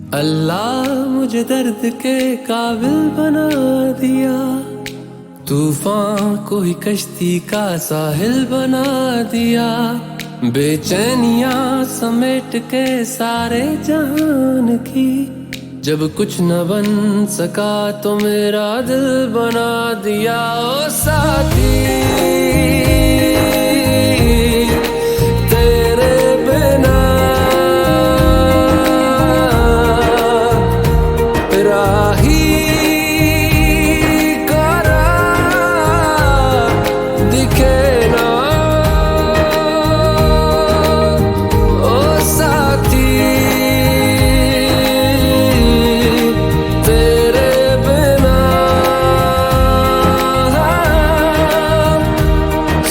अल्लाह मुझे दर्द के काबिल बना दिया, तूफान को ही कश्ती का साहिल बना दिया। बेचैनियां समेट के सारे जहान की, जब कुछ न बन सका तो मेरा दिल बना दिया। ओ साथी तेरे बिना राही करा दिखे ना। ओ साथी तेरे बिना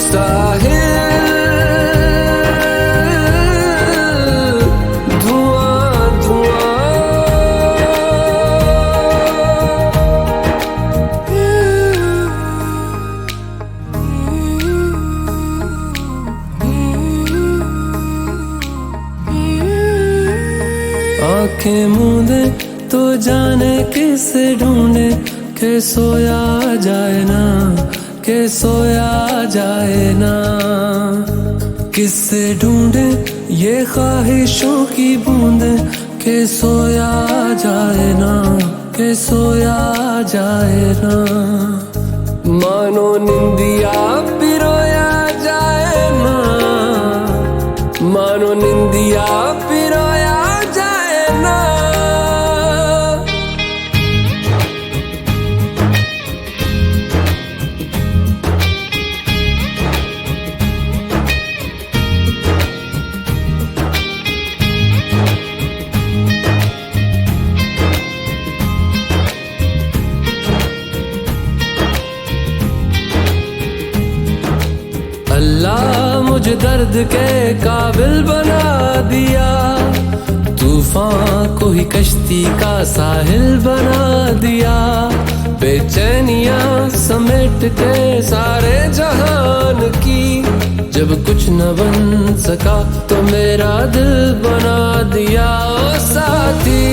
साहिल धुआं धुआं। आंखें मूंदे तो जाने किसे ढूंढे, के सोया जाए ना, के सोया जाए ना। किससे ढूंढे ये ख्वाहिशों की बूंदे, के सोया जाए ना, के सोया जाए ना। मानो निंदिया पिरोया जाए ना, मानो निंदिया पिरोया जाए ना। अल्लाह मुझे दर्द के काबिल बना दिया, तूफान को ही कश्ती का साहिल बना दिया। बेचैनियां समेट के सारे जहान की, जब कुछ न बन सका तो मेरा दिल बना दिया। ओ साथी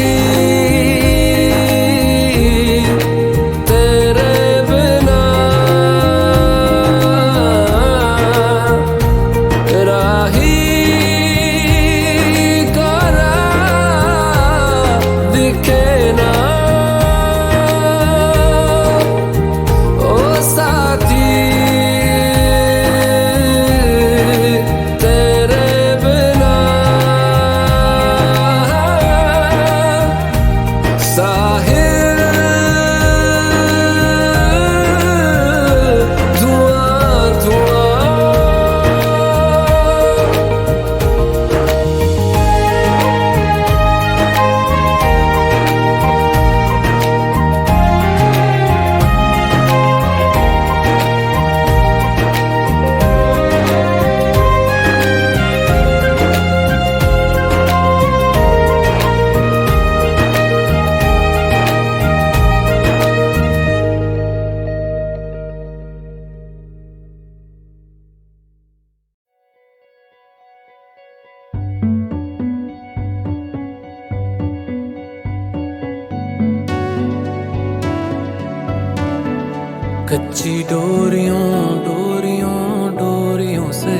कच्ची डोरियों डोरियों डोरियों से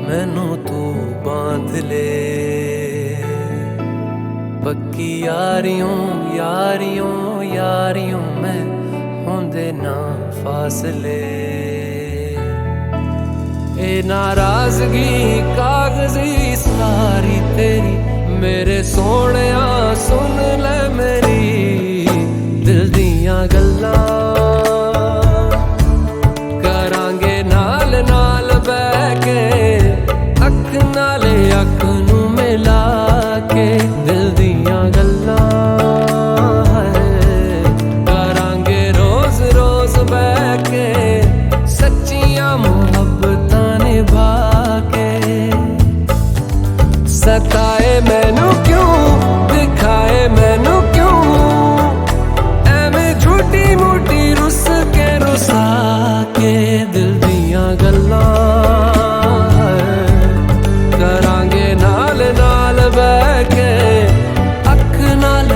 मैनू तू बांध ले, पक्की यारियों यारियों यारियों में होंदे ना फासले। ए नाराजगी कागजी सारी तेरी, मेरे सोहणिया सुन ले मेरी दिल दियां गल्लां। नाल बह के अख नाले अख नू मिला के, दिल दियां गल्लां करांगे रोज रोज बह के, सच्चियां मुहब्बतां निभा के। सताए मैनू क्यों दिखाए मैनू क्यों, एवें झूठी मूठी रुस के रुसा के। दिल गल्लां करांगे नाल नाल बह के, अख नाल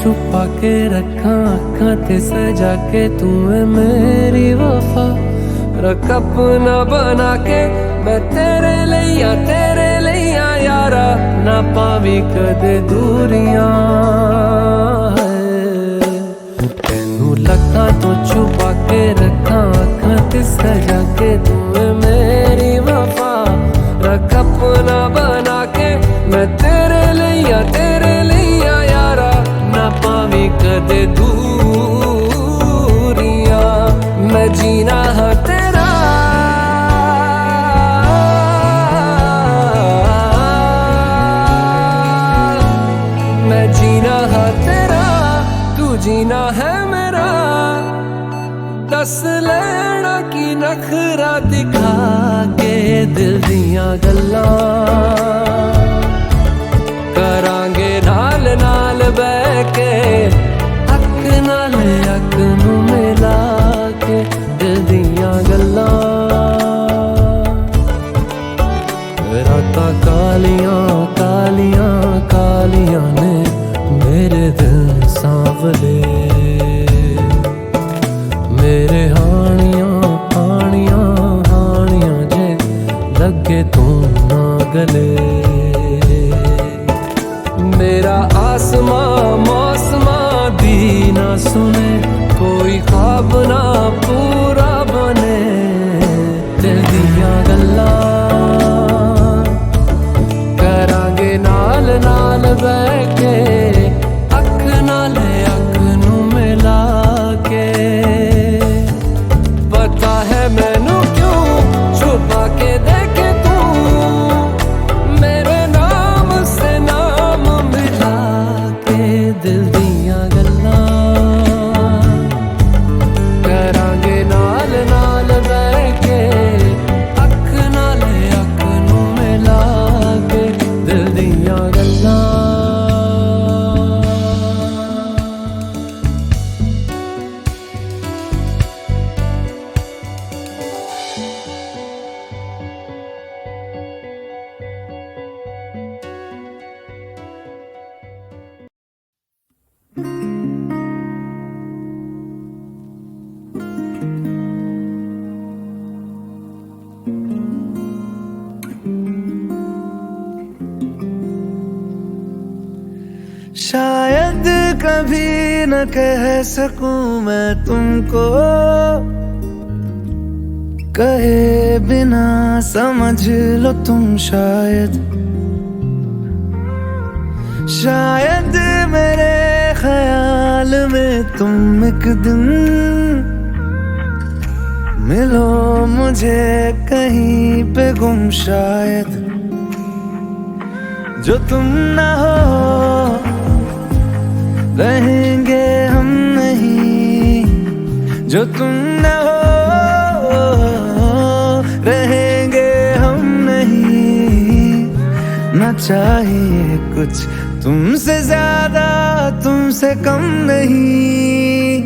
छुपा के रखा अखां ते सजा के तू है मेरी वफा रख अपना बना के मैं तेरे लिया यारा ना पावी कदे दूरियां तेनू लखां तो छुपा के रखा अखां ते सजा के तू है मेरी वफा रख अपना बना के मैं तेरे लिया यारा ना पावी कदे दूरियां मैं जीना है तेरा मैं जीना है तेरा तू जीना है मेरा दस लेना की नखरा दिखा के दिल दियां गल्लां करांगे नाल नाल बह के अख नाल अख नू मिला के दिल दियां गल्लां रातां कालियां कालियां कालियां ने मेरे दिल सांवले मेरे हानियां हानियां हानियां जे लगे तू ना गले मेरा आसमां मौसमां दी ना सुने कोई ख्वाब ना पूरा बने दिल दियां गल्लां करांगे नाल नाल बह के अख नाल अख नू मिला के पता है मैनू क्यों छुपा के देखे तू मेरे नाम से नाम मिला के दिल दियां गल्लां करांगे नाल नाल बह के अख नाल अख नू मिला के दिल दियां गल्लां शायद कभी न कह सकूं मैं तुमको कहे बिना समझ लो तुम शायद मेरे ख्याल में तुम एक दिन मिलो मुझे कहीं पे गुम शायद जो तुम ना हो रहेंगे हम नहीं जो तुम न हो रहेंगे हम नहीं न चाहिए कुछ तुमसे ज्यादा तुमसे कम नहीं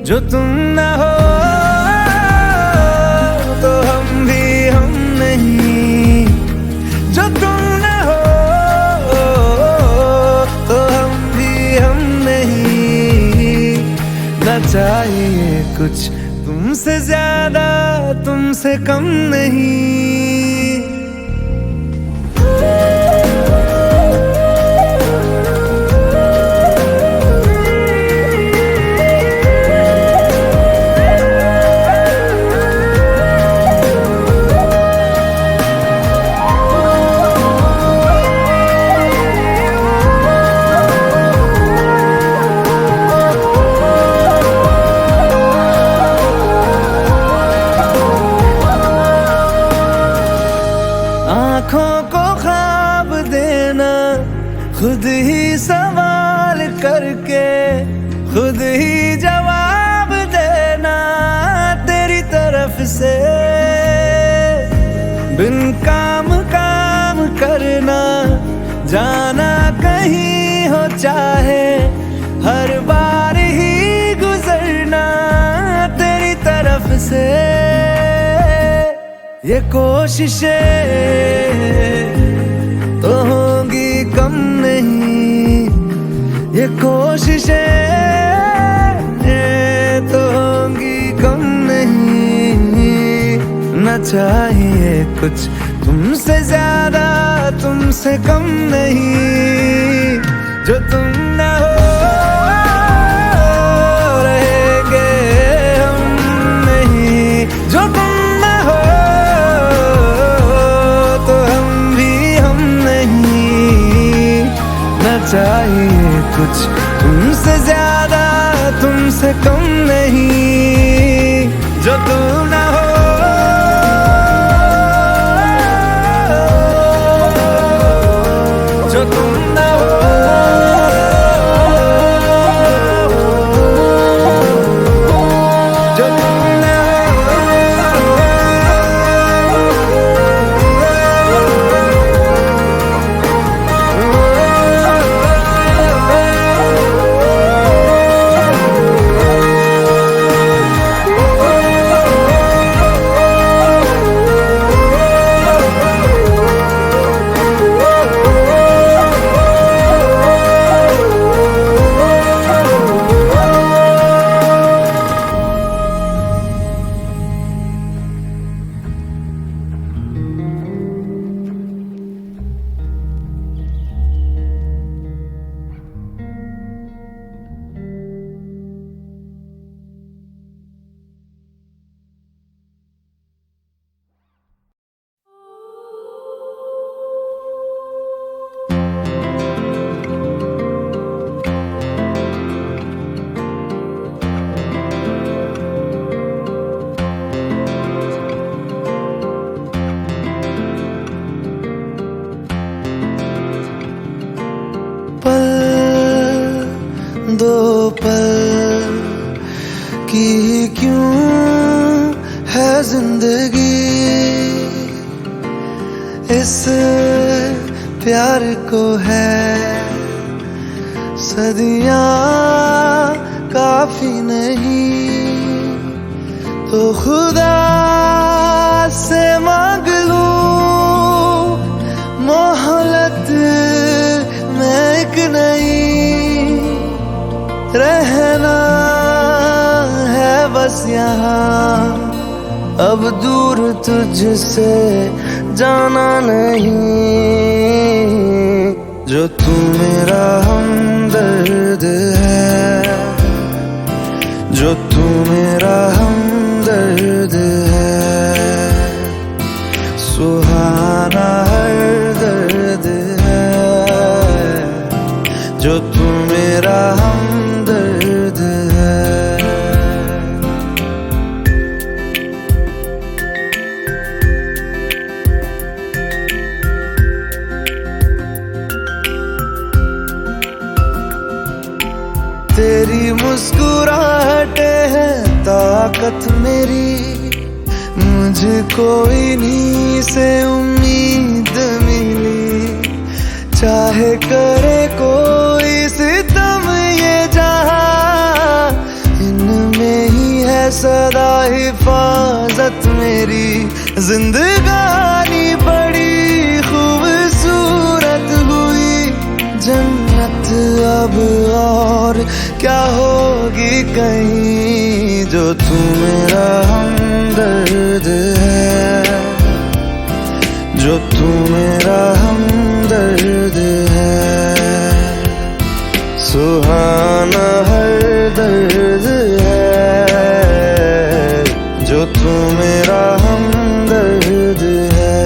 जो तुम न हो तो हम भी हम नहीं जो तुम न हो तो हम भी हम नहीं न चाहिए कुछ तुमसे ज्यादा तुमसे कम नहीं आँखों को ख्वाब देना खुद ही सवाल करके खुद ही जवाब देना तेरी तरफ से बिन काम करना जाना कहीं हो चाहे हर बार ही गुजरना तेरी तरफ से ये कोशिशें तो होंगी कम नहीं ये कोशिशें तो होंगी कम नहीं, न चाहिए कुछ तुमसे ज्यादा तुमसे कम नहीं। जो तुम न हो रहेंगे हम नहीं, जो तुम न हो तो हम भी हम नहीं। न चाहिए कुछ तुमसे ज्यादा तुमसे कम नहीं। जो तुम न हो जो तुम न हो जो तुम न दो पल की क्यों है जिंदगी, इस प्यार को है सदियां काफी नहीं। तो खुदा से मांग लूं मोहलत में एक नहीं, रहना है बस यहाँ अब दूर तुझसे जाना नहीं। जो तू मेरा हमदर्द है, जो तू मेरा हमदर्द है, सुहाना हर दर्द है। जो तू मेरा हमदर्द है। तेरी मुस्कुराहटे है ताकत मेरी, मुझको इन्हीं से उम्मीद मिली। चाहे करे कोई सितम ये जहां, इनमें ही है सदा हिफाजत मेरी। जिंदगानी बड़ी खूबसूरत हुई, जन्नत अब और क्या होगी कहीं। जो तू मेरा हमदर्द है, जो तू मेरा हमदर्द है, सुहाना हर दर्द है। जो तू मेरा हमदर्द है।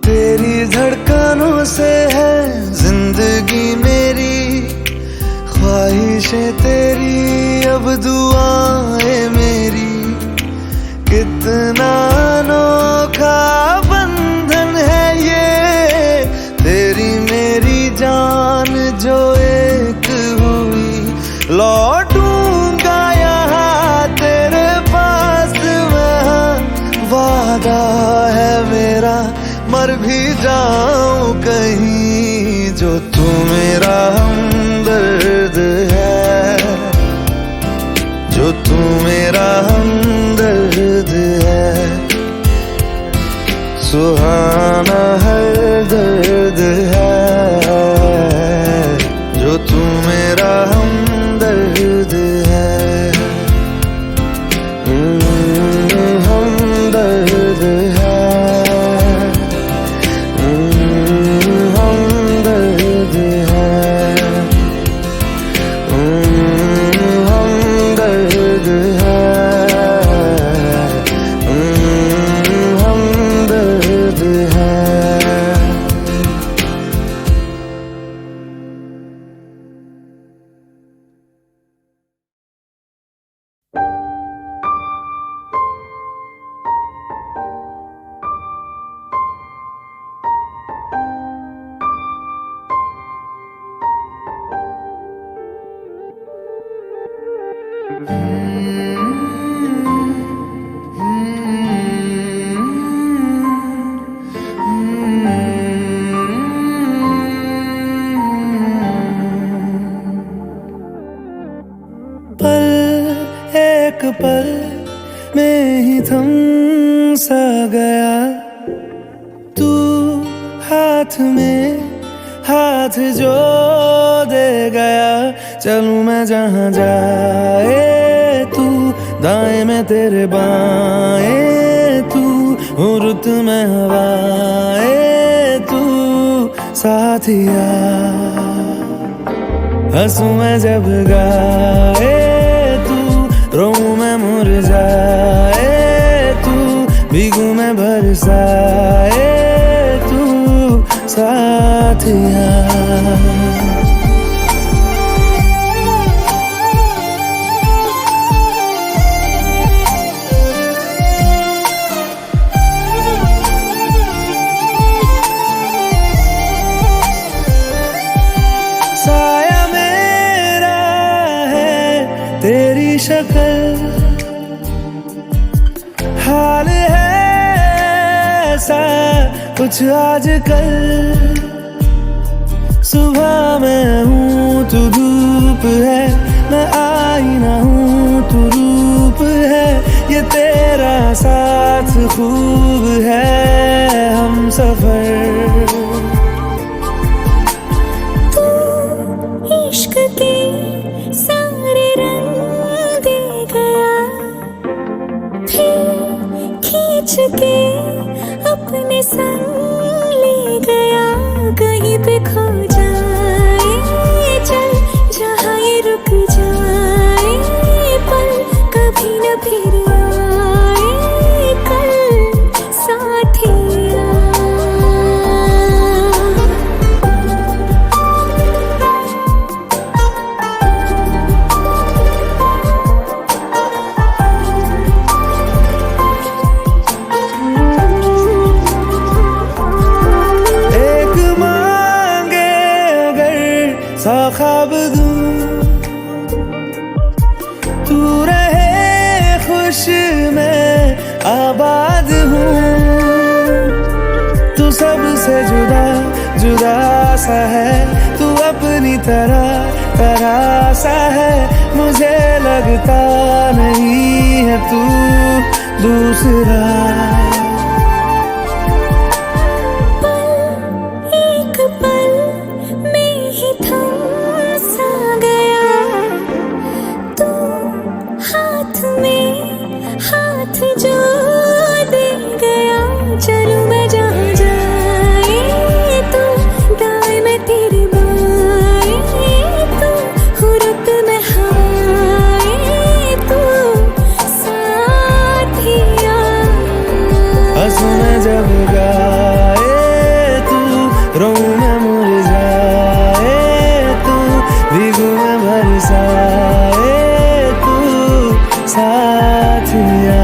तेरी धड़कनों से है जिंदगी मेरी, ख्वाहिशें तेरी अब दुआएं मेरी। कितना अनोखा बंधन है ये, तेरी मेरी जान जो एक हुई। लौटूंगा यहाँ इरादा है मेरा मर भी जाऊं कहीं, जो तू मेरा हमदर्द है, जो तू मेरा हमदर्द है। सुहाना हर दर्द है, जो तू मेरा हमदर्द है। हमदर्द है, हमदर्द है, हमदर्द है, हमदर्द है। पल एक पल में ही थम सा गया, तू हाथ में हाथ जो दे गया। चलूं मैं जहां जाए तू, दाएं में तेरे बाएं तू, हूँ रुत में हवाएं तू साथिया। हंसूं मैं जब गाए तू, रोऊं मैं मुरझाए तू, भीगूं मैं बरसाए तू साथिया। साया मेरा है तेरी शक्ल, हाल है ऐसा कुछ आजकल। सुबह मैं हूँ तू धूप है, मैं आईना हूँ तू रूप है। ये तेरा साथ खूब है हम सफर। इश्क के सारे रंग दे गया, फिर खींच के अपने संग ले गया। कहीं पे खो जाए चल, जहाँ ये रुक जाए पल, कभी न फिर आए कल साथिया। सा ख्वाब दूं, तू रहे खुश मैं आबाद हूँ। तू सबसे जुदा जुदा सा है, तू अपनी तरह तरह सा है। मुझे लगता नहीं है तू दूसरा। हाथ जो दे गया, चलूं मैं जहां जाए तू, दाएं में तेरे बाएं तू, हूँ रुत में हवाएं तू साथिया। हंसूं मैं जब गाए तू, रोऊं मैं मुरझाए तू, भीगूं मैं बरसाए तू साथिया।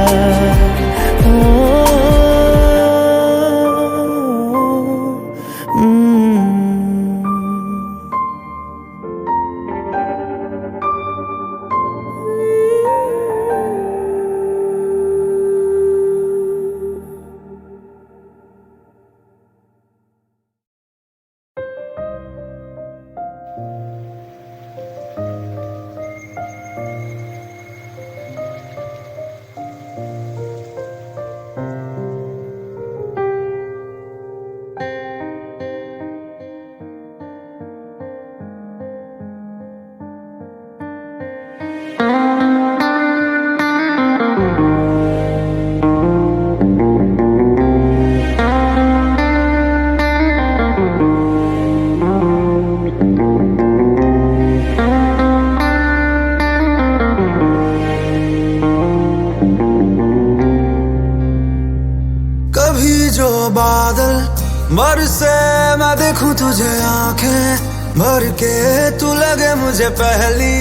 बरसे मैं देखूं तुझे आंखें भर के, तू लगे मुझे पहली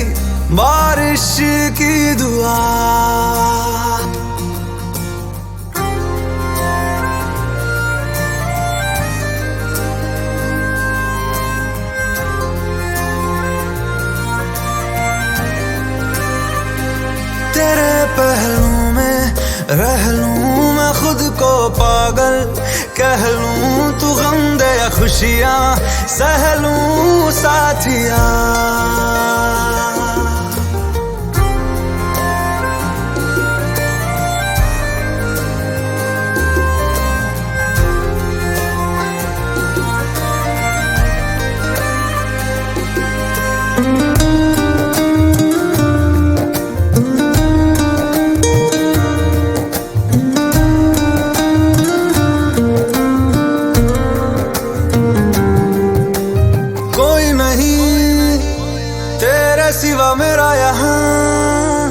बारिश की दुआ। तेरे पहलू में रह लूं मैं खुद को पागल, कह लूं तू गम दे या खुशियां सह लूं साथिया। सिवा मेरा यहाँ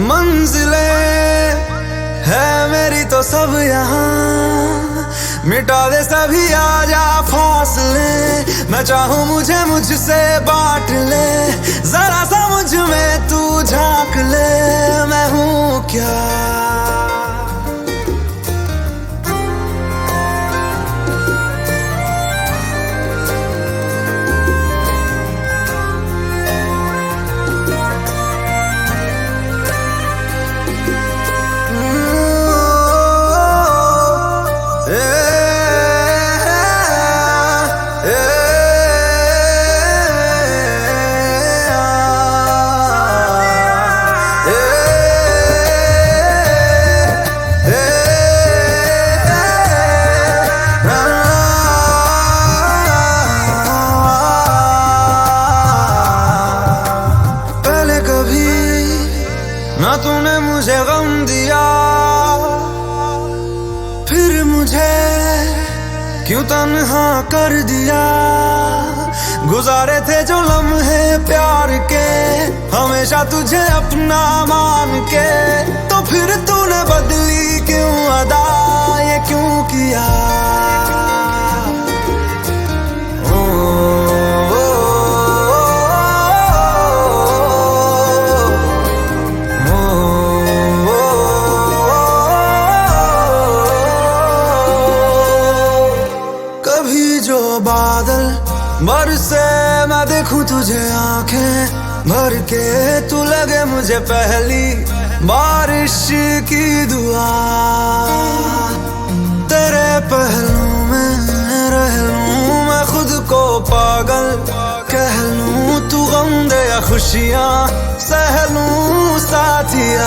मंजिलें है मेरी तो सब यहाँ, मिटा दे सभी आजा फासले, मैं चाहूँ मुझे मुझसे बांट ले, जरा सा मुझ में तू झांक ले, मैं हूँ क्या। ना तूने मुझे गम दिया, फिर मुझे क्यों तन्हा कर दिया। गुजारे थे जो लम्हे प्यार के, हमेशा तुझे अपना मान के, तो फिर तूने बदली क्यों अदा, ये क्यों किया। बादल बरसे मैं देखूं तुझे आंखें भर के, तू लगे मुझे पहली बारिश की दुआ। तेरे पहलू में रह लूं मैं खुद को पागल, कह लूं तू गम दे या खुशियां सह लूं साथिया।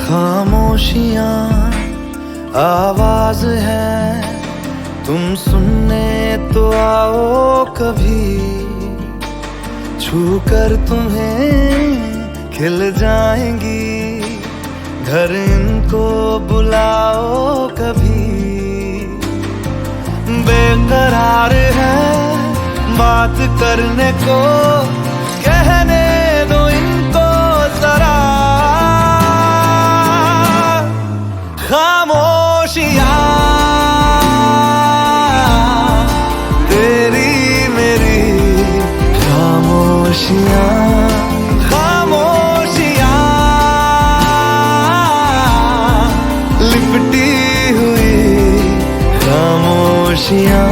खामोशियाँ आवाज है, तुम सुनने तो आओ कभी, छू कर तुम्हें खिल जाएंगी, घर इनको बुलाओ कभी। बेकरार है बात करने को, कहने दो इनको जरा। खामोशियाँ तेरी मेरी खामोशियाँ, खामोशियाँ लिपटी हुई खामोशियाँ।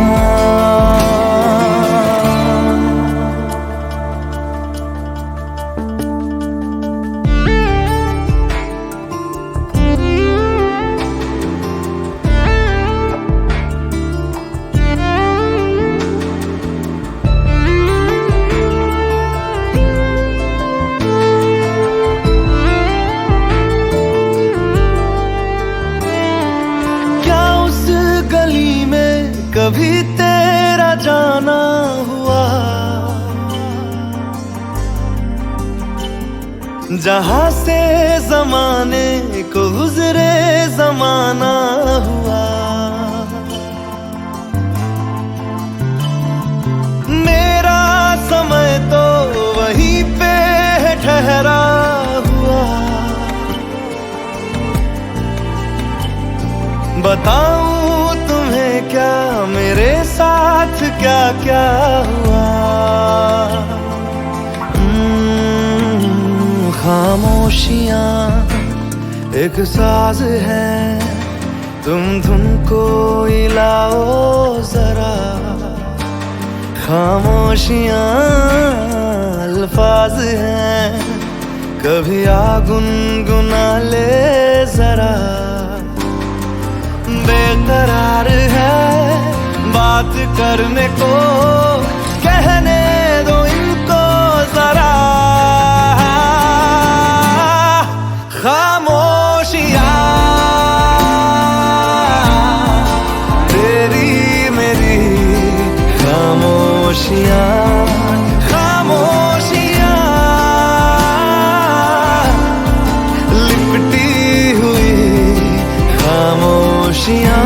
जहां से जमाने को गुजरे जमाना हुआ, मेरा समय तो वहीं पे ठहरा हुआ। बताऊं तुम्हें क्या मेरे साथ क्या क्या हुआ। खामोशियां एक साज है, तुम धुन को हिलाओ जरा। खामोशियां अल्फाज हैं, कभी आ गुनगुना ले जरा। बेकरार है बात करने को, कहने दो इनको जरा। खामोशियां तेरी मेरी खामोशियां, खामोशियां लिपटी हुई खामोशियां।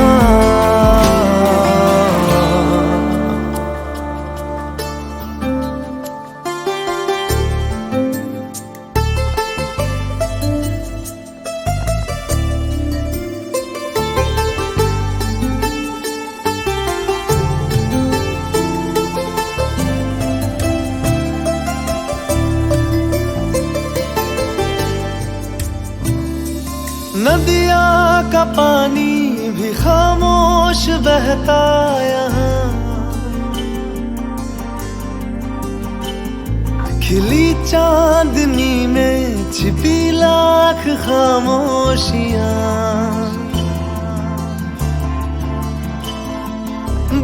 नदिया का पानी भी खामोश बहता यहाँ, खिली चांदनी में छिपी लाख खामोशियां।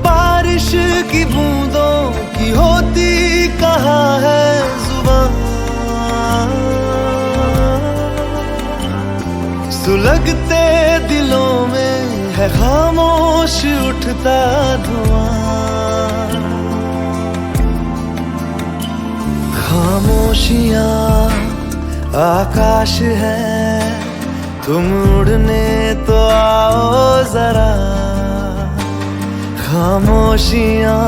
बारिश की बूंदों की होती कहाँ है जुबान, सुलगते दिलों में है खामोश उठता धुआं। खामोशियां आकाश है, तुम उड़ने तो आओ जरा। खामोशियां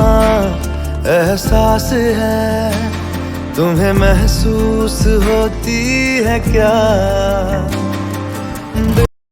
एहसास है, तुम्हें महसूस होती है क्या।